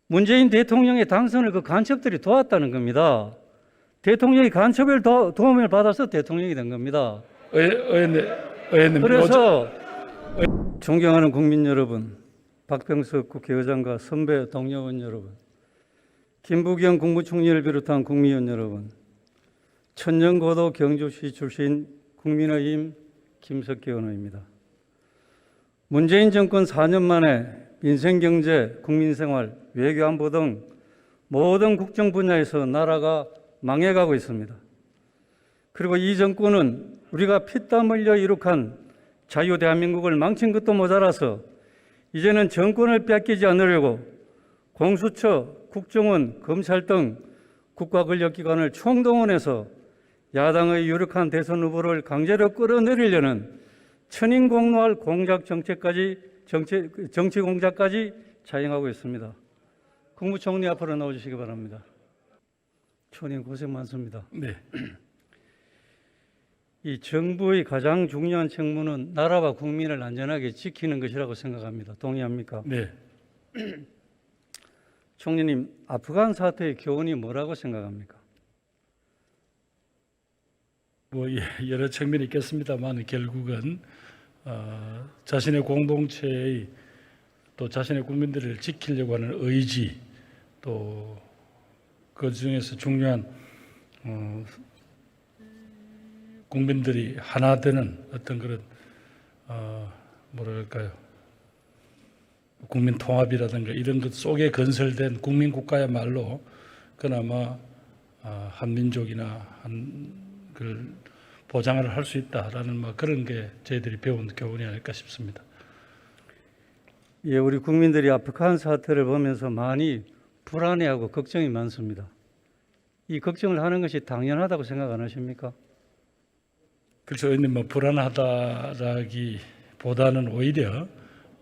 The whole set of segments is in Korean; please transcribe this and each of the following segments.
문재인 대통령의 당선을 그 간첩들이 도왔다는 겁니다. 대통령이 간첩을 도움을 받아서 대통령이 된 겁니다. 의원님, 그래서 존경하는 국민 여러분, 박병석 국회의장과 선배 동료원 여러분, 김부겸 국무총리를 비롯한 국민의원 여러분, 천년고도 경주시 출신 국민의힘 김석기 의원입니다. 문재인 정권 4년 만에 민생, 경제, 국민생활, 외교, 안보 등 모든 국정 분야에서 나라가 망해가고 있습니다. 그리고 이 정권은 우리가 피땀 흘려 이룩한 자유 대한민국을 망친 것도 모자라서 이제는 정권을 뺏기지 않으려고 공수처, 국정원, 검찰 등 국가 권력기관을 총동원해서 야당의 유력한 대선 후보를 강제로 끌어내리려는 천인공노할 공작 정치 공작까지 자행하고 있습니다. 국무총리 앞으로 나와주시기 바랍니다. 총리 고생 많습니다. 네. 이 정부의 가장 중요한 책무는 나라와 국민을 안전하게 지키는 것이라고 생각합니다. 동의합니까? 네. 총리님, 아프간 사태의 교훈이 뭐라고 생각합니까? 여러 측면이 있겠습니다만 결국은 자신의 공동체의 또 자신의 국민들을 지키려고 하는 의지, 또 그 중에서 중요한 국민들이 하나 되는 어떤 그런 뭐랄까요, 국민 통합이라든가 이런 것 속에 건설된 국민 국가야말로 그나마 한민족이나 그걸 보장을 할 수 있다라는 그런 게 저희들이 배운 교훈이 아닐까 싶습니다. 예, 우리 국민들이 아프간 사태를 보면서 많이 불안해하고 걱정이 많습니다. 이 걱정을 하는 것이 당연하다고 생각 안 하십니까? 그래서 의원님, 불안하다라기보다는 오히려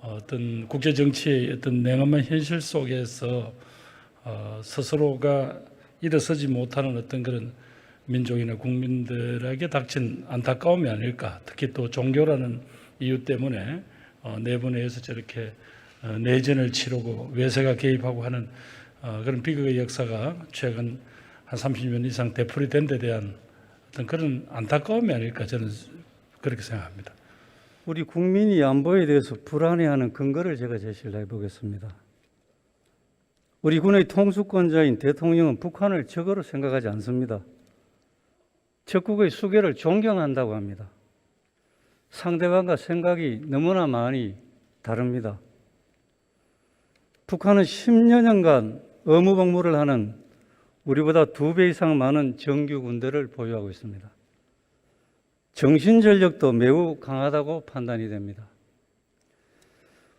어떤 국제 정치의 어떤 냉엄한 현실 속에서 스스로가 일어서지 못하는 어떤 그런 민족이나 국민들에게 닥친 안타까움이 아닐까. 특히 또 종교라는 이유 때문에 내분에서 저렇게 내전을 치르고 외세가 개입하고 하는 그런 비극의 역사가 최근 한 30년 이상 되풀이 된 데 대한 어떤 그런 안타까움이 아닐까, 저는 그렇게 생각합니다. 우리 국민이 안보에 대해서 불안해하는 근거를 제가 제시를 해보겠습니다. 우리 군의 통수권자인 대통령은 북한을 적으로 생각하지 않습니다. 적국의 수계를 존경한다고 합니다. 상대방과 생각이 너무나 많이 다릅니다. 북한은 10여 년간 의무복무를 하는 우리보다 2배 이상 많은 정규 군대를 보유하고 있습니다. 정신전력도 매우 강하다고 판단이 됩니다.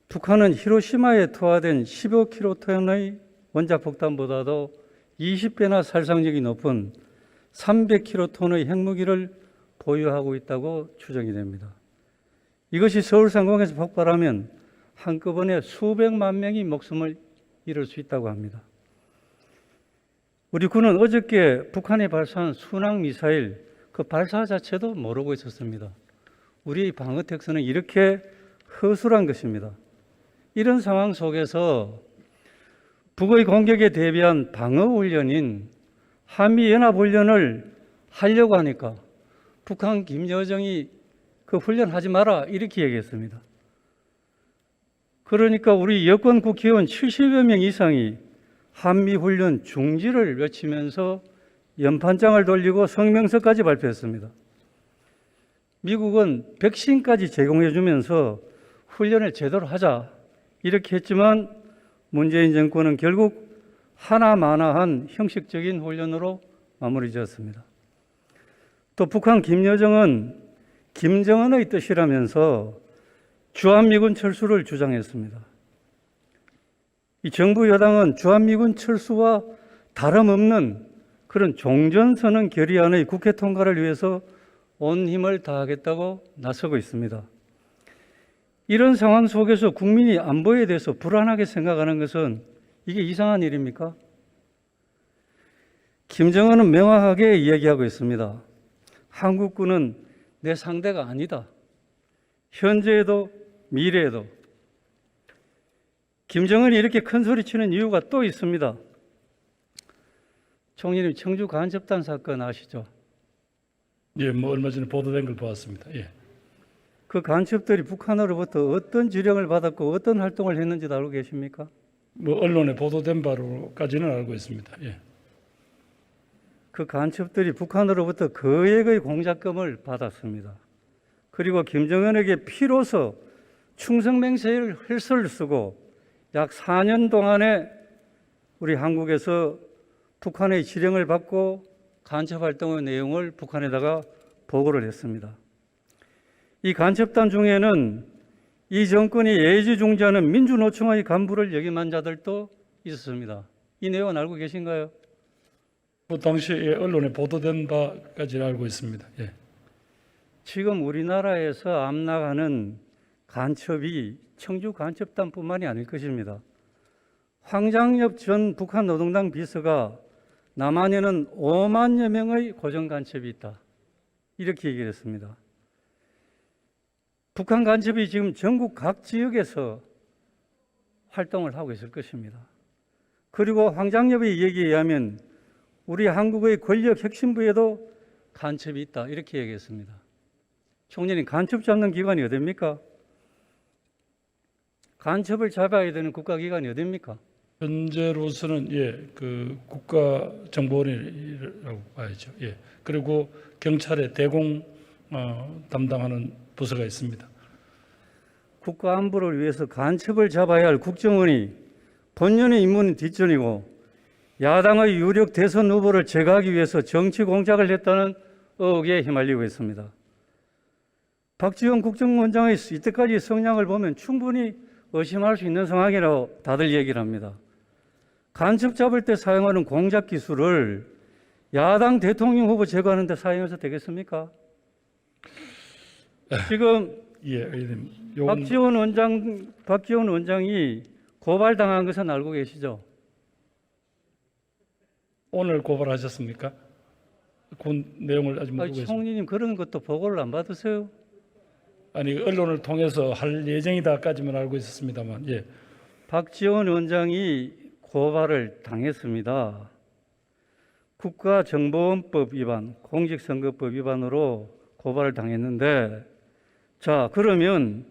북한은 히로시마에 투하된 15킬로톤의 원자폭탄보다도 20배나 살상력이 높은 300킬로톤의 핵무기를 보유하고 있다고 추정이 됩니다. 이것이 서울상공에서 폭발하면 한꺼번에 수백만 명이 목숨을 잃을 수 있다고 합니다. 우리 군은 어저께 북한이 발사한 순항미사일 그 발사 자체도 모르고 있었습니다. 우리 방어택선은 이렇게 허술한 것입니다. 이런 상황 속에서 북의 공격에 대비한 방어훈련인 한미연합훈련을 하려고 하니까 북한 김여정이 그 훈련하지 마라 이렇게 얘기했습니다. 그러니까 우리 여권 국회의원 70여 명 이상이 한미훈련 중지를 외치면서 연판장을 돌리고 성명서까지 발표했습니다. 미국은 백신까지 제공해 주면서 훈련을 제대로 하자 이렇게 했지만 문재인 정권은 결국 하나마나한 형식적인 훈련으로 마무리 지었습니다. 또 북한 김여정은 김정은의 뜻이라면서 주한미군 철수를 주장했습니다. 이 정부 여당은 주한미군 철수와 다름없는 그런 종전선언 결의안의 국회 통과를 위해서 온 힘을 다하겠다고 나서고 있습니다. 이런 상황 속에서 국민이 안보에 대해서 불안하게 생각하는 것은 이게 이상한 일입니까? 김정은은 명확하게 이야기하고 있습니다. 한국군은 내 상대가 아니다. 현재에도 미래에도. 김정은이 이렇게 큰 소리 치는 이유가 또 있습니다. 총리님, 청주 간첩단 사건 아시죠? 예, 뭐 얼마 전에 보도된 걸 보았습니다. 예. 그 간첩들이 북한으로부터 어떤 지령을 받았고 어떤 활동을 했는지도 알고 계십니까? 뭐 언론에 보도된 바로까지는 알고 있습니다. 예. 그 간첩들이 북한으로부터 거액의 공작금을 받았습니다. 그리고 김정은에게 피로서 충성맹세를 혈서를 쓰고 약 4년 동안에 우리 한국에서 북한의 지령을 받고 간첩 활동의 내용을 북한에다가 보고를 했습니다. 이 간첩단 중에는 이 정권이 예지중지하는 민주노총의 간부를 역임한 자들도 있었습니다. 이 내용은 알고 계신가요? 그 당시에 언론에 보도된 바까지 알고 있습니다. 예. 지금 우리나라에서 암락하는 간첩이 청주 간첩단뿐만이 아닐 것입니다. 황장엽 전 북한 노동당 비서가 남한에는 5만여 명의 고정 간첩이 있다. 이렇게 얘기를 했습니다. 북한 간첩이 지금 전국 각 지역에서 활동을 하고 있을 것입니다. 그리고 황장엽의 얘기에 의하면 우리 한국의 권력 핵심부에도 간첩이 있다. 이렇게 얘기했습니다. 총리님, 간첩 잡는 기관이 어디입니까? 간첩을 잡아야 되는 국가기관이 어디입니까? 현재로서는 그 국가정보원이라고 봐야죠. 예. 그리고 경찰의 대공 담당하는 부서가 있습니다. 국가 안보를 위해서 간첩을 잡아야 할 국정원이 본연의 임무는 뒷전이고 야당의 유력 대선 후보를 제거하기 위해서 정치 공작을 했다는 의혹에 휘말리고 있습니다. 박지원 국정원장의 이때까지 성향을 보면 충분히 의심할 수 있는 상황이라고 다들 얘기를 합니다. 간첩 잡을 때 사용하는 공작 기술을 야당 대통령 후보 제거하는 데 사용해서 되겠습니까? 지금 예, 의원님. 박지원 원장이 고발당한 것은 알고 계시죠? 오늘 고발하셨습니까? 그 내용을 아직 모르고 있습니다. 총리님, 그런 것도 보고를 안 받으세요? 아니, 언론을 통해서 할 예정이다까지만 알고 있었습니다만, 예. 박지원 원장이 고발을 당했습니다. 국가정보원법 위반, 공직선거법 위반으로 고발을 당했는데, 자, 그러면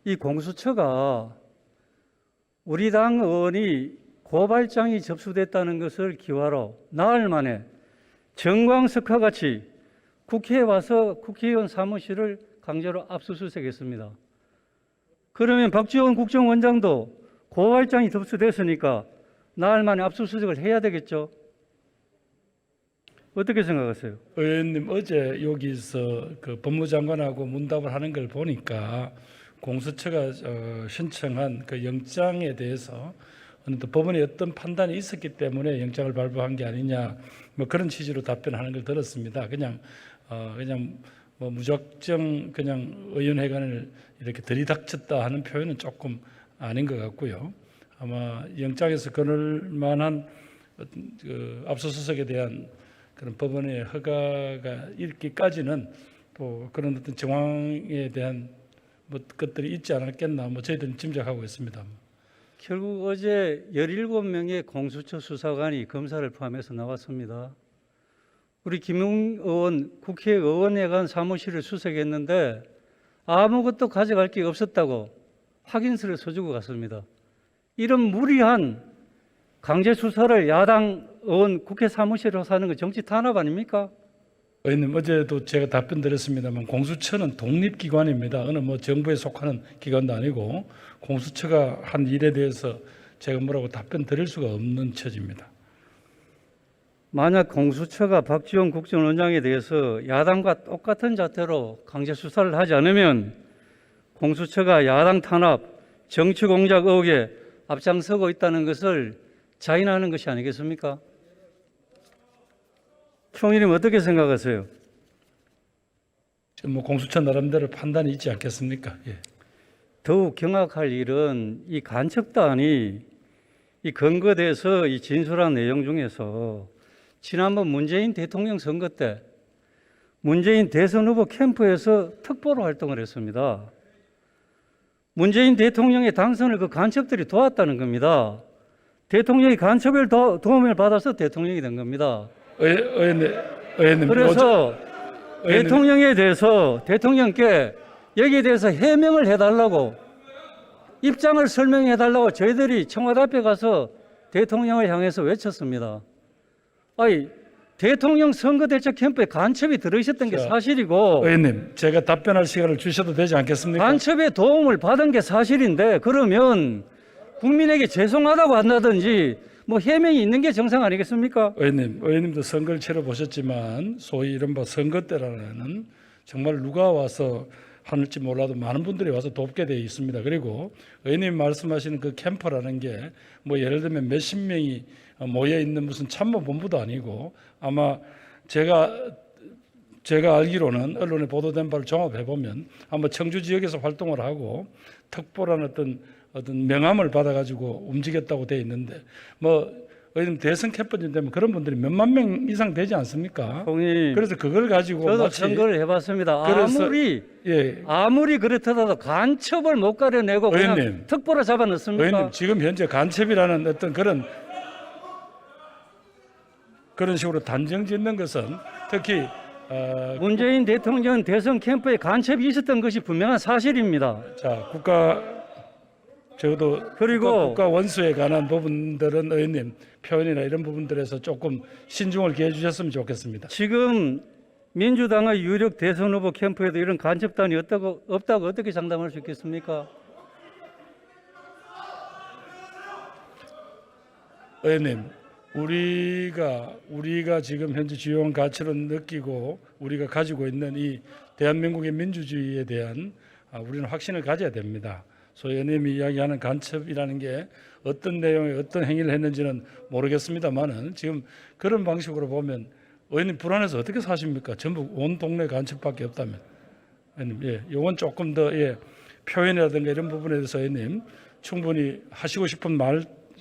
이 공수처가 우리 당 의원이 고발장이 접수됐다는 것을 기화로 나흘 만에 정광석화 같이 국회에 와서 국회의원 사무실을 강제로 압수수색했습니다. 그러면 박지원 국정원장도 고발장이 접수됐으니까 나흘 만에 압수수색을 해야 되겠죠? 어떻게 생각하세요? 의원님, 어제 여기서 그 법무장관하고 문답을 하는 걸 보니까 공수처가 신청한 그 영장에 대해서 어느 법원의 어떤 판단이 있었기 때문에 영장을 발부한 게 아니냐, 뭐 그런 취지로 답변하는 걸 들었습니다. 그냥 뭐 무작정 그냥 의원회관을 이렇게 들이닥쳤다 하는 표현은 조금 아닌 것 같고요. 아마 영장에서 그럴 만한 그 압수수색에 대한 그런 법원의 허가가 있기까지는 또 그런 어떤 정황에 대한 뭐 것들이 있지 않았겠나, 뭐 저희들은 짐작하고 있습니다. 결국 어제 17명의 공수처 수사관이 검사를 포함해서 나왔습니다. 우리 김웅 의원 국회의원회관 사무실을 수색했는데 아무것도 가져갈 게 없었다고 확인서를 써주고 갔습니다. 이런 무리한 강제 수사를 야당 의원 국회 사무실에서 하는 건 정치 탄압 아닙니까? 의원님, 어제도 제가 답변 드렸습니다만 공수처는 독립기관입니다. 어느 뭐 정부에 속하는 기관도 아니고 공수처가 한 일에 대해서 제가 뭐라고 답변 드릴 수가 없는 처지입니다. 만약 공수처가 박지원 국정원장에 대해서 야당과 똑같은 자태로 강제 수사를 하지 않으면 공수처가 야당 탄압, 정치 공작 의혹에 앞장서고 있다는 것을 자인하는 것이 아니겠습니까? 총리님, 어떻게 생각하세요? 뭐 공수처 나름대로 판단이 있지 않겠습니까? 예. 더욱 경악할 일은 이 간첩단이 이 근거돼서 이 진술한 내용 중에서 지난번 문재인 대통령 선거 때 문재인 대선 후보 캠프에서 특보로 활동을 했습니다. 문재인 대통령의 당선을 그 간첩들이 도왔다는 겁니다. 대통령이 간첩을 도움을 받아서 대통령이 된 겁니다. 의원님, 그래서 의원님. 대통령에 대해서 대통령께 여기에 대해서 해명을 해달라고 입장을 설명해달라고 저희들이 청와대 앞에 가서 대통령을 향해서 외쳤습니다. 아니 대통령 선거대책 캠프에 간첩이 들어있었던 게 사실이고 의원님, 제가 답변할 시간을 주셔도 되지 않겠습니까? 간첩의 도움을 받은 게 사실인데 그러면 국민에게 죄송하다고 한다든지 뭐 해명이 있는 게 정상 아니겠습니까? 의원님도 선거를 치러 보셨지만 소위 이른바 선거 때라는 정말 누가 와서 하는지 몰라도 많은 분들이 와서 돕게 되어 있습니다. 그리고 의원님 말씀하시는 그 캠프라는 게 뭐 예를 들면 몇십 명이 모여 있는 무슨 참모본부도 아니고 아마 제가 알기로는 언론에 보도된 바를 종합해 보면 아마 청주 지역에서 활동을 하고 특보라는 어떤 명함을 받아가지고 움직였다고 되어 있는데 뭐 의원님 대선 캠프쯤 되면 그런 분들이 몇만 명 이상 되지 않습니까? 총리, 그래서 그걸 가지고 저도 마치 선거를 해봤습니다. 그래서- 아무리 예, 그렇더라도 간첩을 못 가려내고 그냥 의원님. 특보로 잡아넣습니까? 의원님 지금 현재 간첩이라는 어떤 그런 식으로 단정 짓는 것은 특히 문재인 대통령 대선 캠프에 간첩이 있었던 것이 분명한 사실입니다. 자 적어도 그리고 국가 원수에 관한 부분들은 의원님 표현이나 이런 부분들에서 조금 신중을 기해 주셨으면 좋겠습니다. 지금 민주당의 유력 대선 후보 캠프에도 이런 간첩단이 없다고 어떻게 장담할 수 있겠습니까? 의원님, 우리가 지금 현재 주요한 가치를 느끼고 우리가 가지고 있는 이 대한민국의 민주주의에 대한 우리는 확신을 가져야 됩니다. 소위 의원님이 이야기하는 간첩이라는 게 어떤 내용의 어떤 행위를 했는지는 모르겠습니다만은 지금 그런 방식으로 보면 의원님 불안해서 어떻게 사십니까? 전부 온 동네 간첩밖에 없다면. 의원님, 요건 조금 더 표현이라든가 이런 부분에 대해서 의원님 충분히 하시고 싶은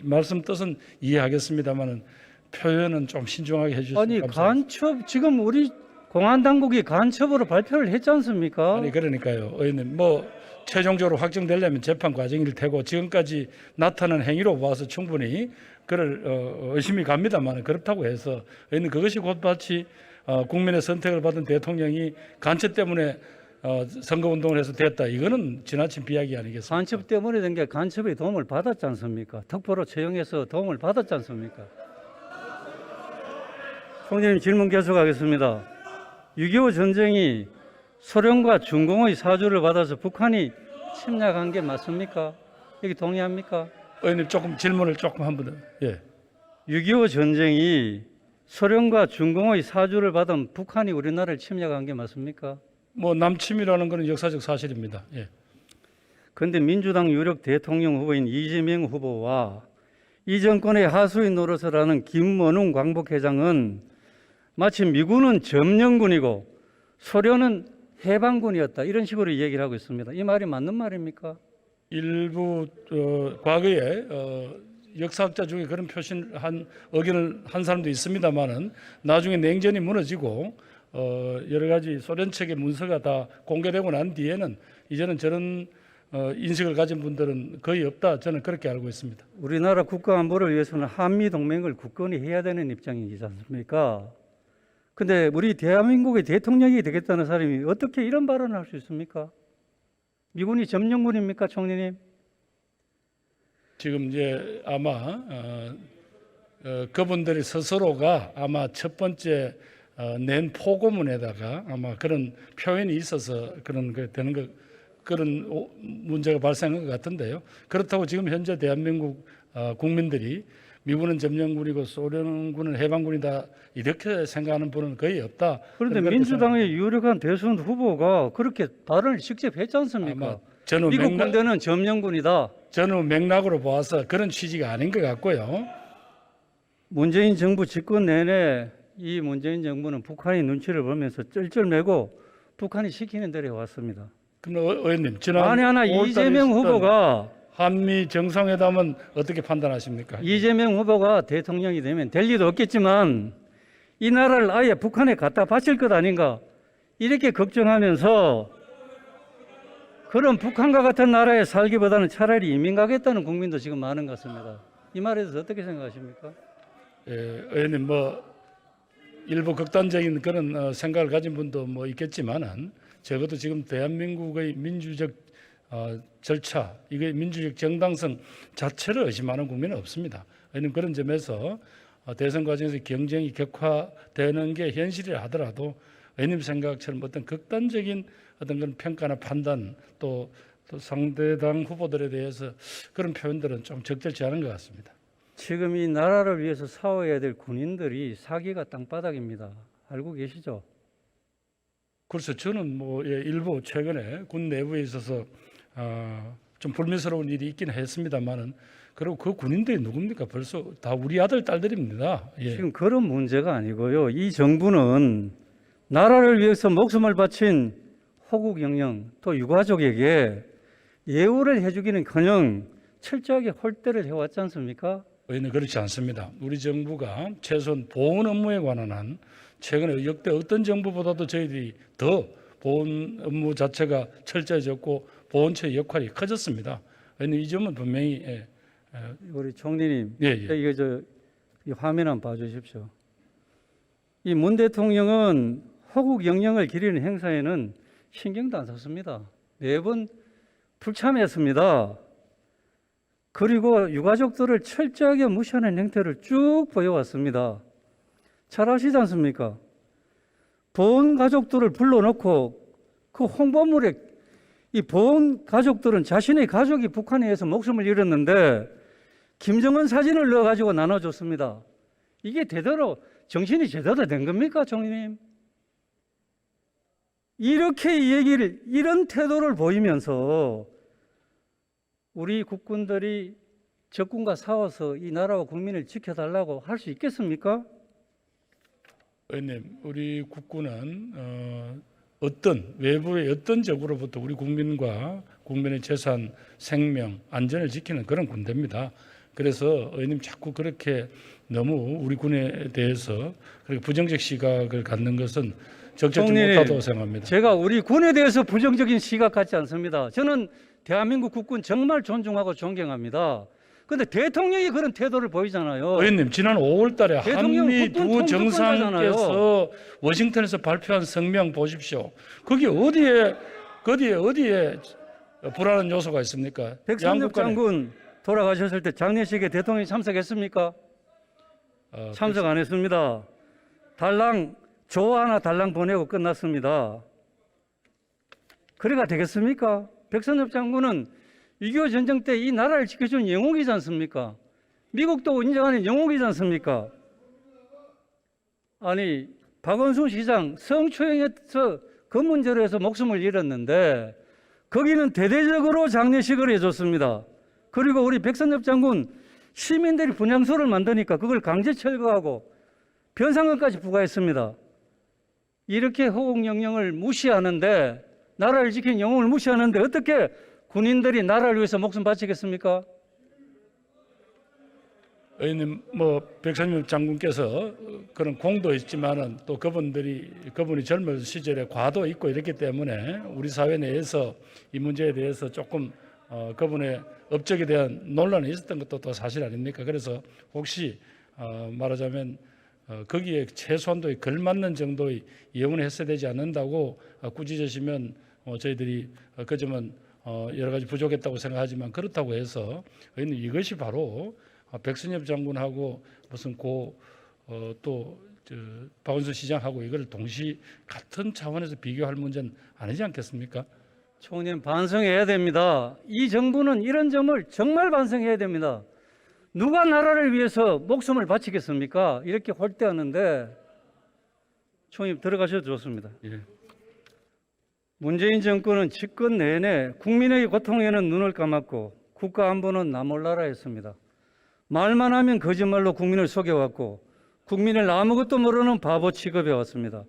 말씀 뜻은 이해하겠습니다만은 표현은 좀 신중하게 해주시면 아니 감사하겠습니다. 간첩 지금 우리 공안 당국이 간첩으로 발표를 했지 않습니까? 아니 그러니까요, 의원님 뭐 최종적으로 확정되려면 재판 과정일 테고 지금까지 나타난 행위로 봐서 충분히 그를 의심이 갑니다만 그렇다고 해서 의원님 그것이 곧마치 국민의 선택을 받은 대통령이 간첩 때문에 선거운동을 해서 됐다. 이거는 지나친 비약이 아니겠습니까? 간첩 때문에 된 게 간첩의 도움을 받았지 않습니까? 특보로 채용해서 도움을 받았지 않습니까? 총재님 질문 계속하겠습니다. 6.25 전쟁이 소련과 중공의 사주를 받아서 북한이 침략한 게 맞습니까? 여기 동의합니까? 의원님 조금 질문을 조금 한번 더. 예. 6.25 전쟁이 소련과 중공의 사주를 받은 북한이 우리나라를 침략한 게 맞습니까? 뭐 남침이라는 것은 역사적 사실입니다. 예. 그런데 민주당 유력 대통령 후보인 이재명 후보와 이 정권의 하수인 노릇을 하는 김원웅 광복회장은 마치 미군은 점령군이고 소련은 해방군이었다 이런 식으로 이야기를 하고 있습니다. 이 말이 맞는 말입니까? 일부 과거에 역사학자 중에 그런 의견을 한 사람도 있습니다만은 나중에 냉전이 무너지고 여러 가지 소련 측의 문서가 다 공개되고 난 뒤에는 이제는 저런 인식을 가진 분들은 거의 없다. 저는 그렇게 알고 있습니다. 우리나라 국가 안보를 위해서는 한미 동맹을 굳건히 해야 되는 입장이지 않습니까? 근데 우리 대한민국의 대통령이 되겠다는 사람이 어떻게 이런 발언을 할 수 있습니까? 미군이 점령군입니까, 총리님? 지금 이제 아마 그분들이 스스로가 아마 첫 번째 낸 포고문에다가 아마 그런 표현이 있어서 그런 게 되는 그런 문제가 발생한 것 같은데요. 그렇다고 지금 현재 대한민국 국민들이 미군은 점령군이고 소련군은 해방군이다 이렇게 생각하는 분은 거의 없다. 그런데 그렇게 민주당의 유력한 대선 후보가 그렇게 발언을 직접 했지 않습니까? 아마 저는 미국 군대는 점령군이다. 저는 맥락으로 보아서 그런 취지가 아닌 것 같고요. 문재인 정부 집권 내내 이 문재인 정부는 북한의 눈치를 보면서 쩔쩔매고 북한이 시키는 대로 해왔습니다. 그럼 의원님 지난 만에 하나 5월 달에 이재명 있었던 후보가 한미 정상회담은 어떻게 판단하십니까? 이재명 후보가 대통령이 되면 될 리도 없겠지만 이 나라를 아예 북한에 갖다 바칠 것 아닌가 이렇게 걱정하면서 그런 북한과 같은 나라에 살기보다는 차라리 이민 가겠다는 국민도 지금 많은 것 같습니다. 이 말에 대해서 어떻게 생각하십니까? 예, 의원님 일부 극단적인 그런 생각을 가진 분도 있겠지만은 적어도 지금 대한민국의 민주적 절차, 이게 민주적 정당성 자체를 의심하는 국민은 없습니다. 의원님 그런 점에서 대선 과정에서 경쟁이 격화되는 게 현실이라 하더라도 의원님 생각처럼 어떤 극단적인 어떤 그런 평가나 판단 또 상대당 후보들에 대해서 그런 표현들은 좀 적절치 않은 것 같습니다. 지금 이 나라를 위해서 싸워야 될 군인들이 사기가 땅바닥입니다. 알고 계시죠? 그래서 저는 일부 최근에 군 내부에 있어서 좀 불미스러운 일이 있긴 했습니다만은 그리고 그 군인들이 누굽니까? 벌써 다 우리 아들 딸들입니다. 예. 지금 그런 문제가 아니고요. 이 정부는 나라를 위해서 목숨을 바친 호국 영령 또 유가족에게 예우를 해주기는커녕 철저하게 홀대를 해왔지 않습니까? 의원님 그렇지 않습니다. 우리 정부가 최소한 보훈 업무에 관한 한 최근에 역대 어떤 정부보다도 저희들이 더 보훈 업무 자체가 철저해졌고 보훈처의 역할이 커졌습니다. 의원님 이 점은 분명히 우리 총리님, 예. 이 화면 한번 봐주십시오. 이 문 대통령은 호국 영령을 기리는 행사에는 신경도 안 썼습니다. 매번 불참했습니다. 그리고 유가족들을 철저하게 무시하는 행태를 쭉 보여왔습니다. 잘 아시지 않습니까? 보훈 가족들을 불러놓고 그 홍보물에 이 보훈 가족들은 자신의 가족이 북한에 의해서 목숨을 잃었는데 김정은 사진을 넣어가지고 나눠줬습니다. 이게 제대로 정신이 제대로 된 겁니까, 총리님? 이렇게 이런 태도를 보이면서 우리 국군들이 적군과 싸워서 이 나라와 국민을 지켜달라고 할 수 있겠습니까? 의원님, 우리 국군은 어떤 외부의 어떤 적으로부터 우리 국민과 국민의 재산, 생명, 안전을 지키는 그런 군대입니다. 그래서 의원님 자꾸 그렇게 너무 우리 군에 대해서 그렇게 부정적 시각을 갖는 것은 적절치 못하다고 생각합니다. 제가 우리 군에 대해서 부정적인 시각 갖지 않습니다. 저는 대한민국 국군 정말 존중하고 존경합니다. 그런데 대통령이 그런 태도를 보이잖아요. 의원님, 지난 5월 달에 한미 두 국군 정상께서 워싱턴에서 발표한 성명 보십시오. 거기 어디에 불안한 요소가 있습니까? 백선엽 장군 돌아가셨을 때 장례식에 대통령이 참석했습니까? 참석 안 했습니다. 조 하나 달랑 보내고 끝났습니다. 그래가 되겠습니까? 백선엽 장군은 6.25 전쟁 때 이 나라를 지켜준 영웅이지 않습니까? 미국도 인정하는 영웅이지 않습니까? 아니, 박원순 시장 성추행에서 그 문제로 해서 목숨을 잃었는데 거기는 대대적으로 장례식을 해줬습니다. 그리고 우리 백선엽 장군 시민들이 분향소를 만드니까 그걸 강제 철거하고 변상금까지 부과했습니다. 이렇게 호국영령을 무시하는데 나라를 지킨 영웅을 무시하는데 어떻게 군인들이 나라를 위해서 목숨 바치겠습니까? 의원님, 백선엽 장군께서 그런 공도 있지만은 또 그분이 젊은 시절에 과도 있고 이랬기 때문에 우리 사회 내에서 이 문제에 대해서 조금 그분의 업적에 대한 논란이 있었던 것도 또 사실 아닙니까? 그래서 혹시 말하자면 거기에 최소한도에 걸맞는 정도의 예우는 했어야 되지 않는다고 꾸짖으시면 저희들이 그 점은 여러 가지 부족했다고 생각하지만 그렇다고 해서 이것이 바로 백선엽 장군하고 무슨 박원순 시장하고 이걸 동시 같은 차원에서 비교할 문제는 아니지 않겠습니까? 총리님 반성해야 됩니다. 이 정부는 이런 점을 정말 반성해야 됩니다. 누가 나라를 위해서 목숨을 바치겠습니까? 이렇게 홀대하는데 총리님 들어가셔도 좋습니다. 예. 문재인 정권은 집권 내내 국민의 고통에는 눈을 감았고 국가 안보는 나몰라라 했습니다. 말만 하면 거짓말로 국민을 속여왔고 국민을 아무것도 모르는 바보 취급해왔습니다.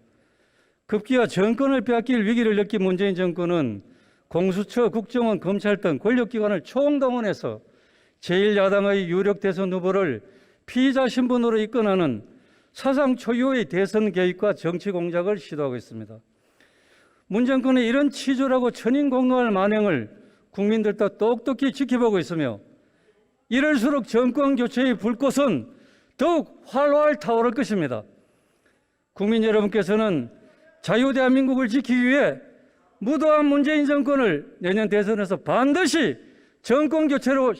급기야 정권을 빼앗길 위기를 느낀 문재인 정권은 공수처, 국정원, 검찰 등 권력기관을 총동원해서 제1야당의 유력 대선 후보를 피의자 신분으로 입건하는 사상 초유의 대선 개입과 정치 공작을 시도하고 있습니다. 문 정권의 이런 치졸하고 천인공노할 만행을 국민들도 똑똑히 지켜보고 있으며 이럴수록 정권 교체의 불꽃은 더욱 활활 타오를 것입니다. 국민 여러분께서는 자유대한민국을 지키기 위해 무도한 문재인 정권을 내년 대선에서 반드시 정권 교체로